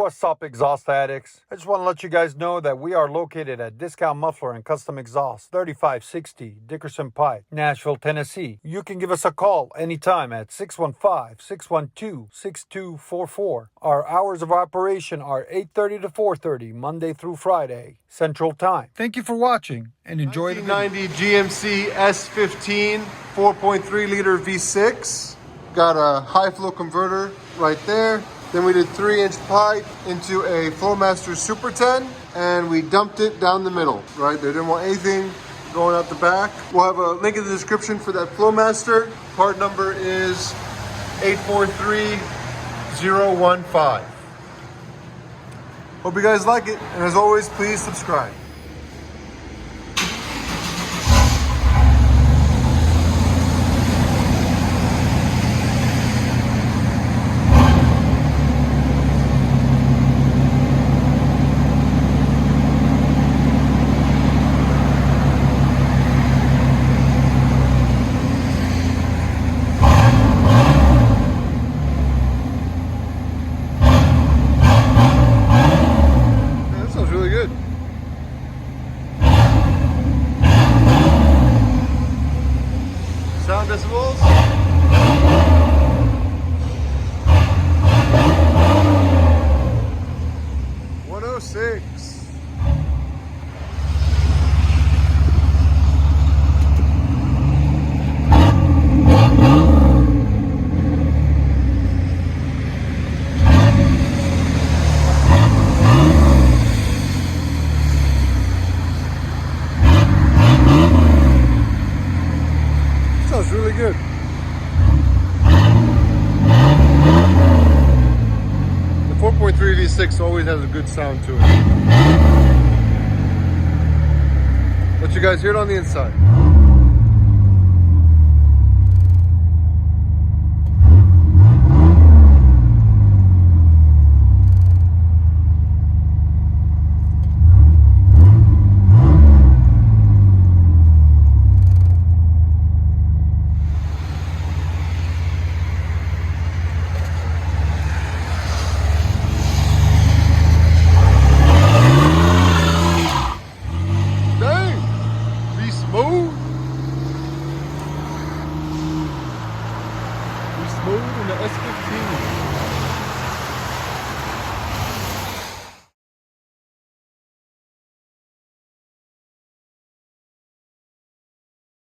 What's up, exhaust addicts? I just want to let you guys know that we are located at Discount Muffler and Custom Exhaust, 3560 Dickerson Pike, Nashville, Tennessee. You can give us a call anytime at 615-612-6244. Our hours of operation are 8:30 to 4:30, Monday through Friday, Central Time. Thank you for watching and enjoy the video. 1990 GMC S15 4.3 liter V6. Got a high flow converter right there. Then we did 3-inch pipe into a FLOWMASTER Super 10 and we dumped it down the middle, right? They didn't want anything going out the back. We'll have a link in the description for that FLOWMASTER. Part number is 843015. Hope you guys like it, and as always, please subscribe. Sound decibels. 106. Sounds really good. The 4.3 V6 always has a good sound to it. Let you guys hear it on the inside. Smooth in the S15.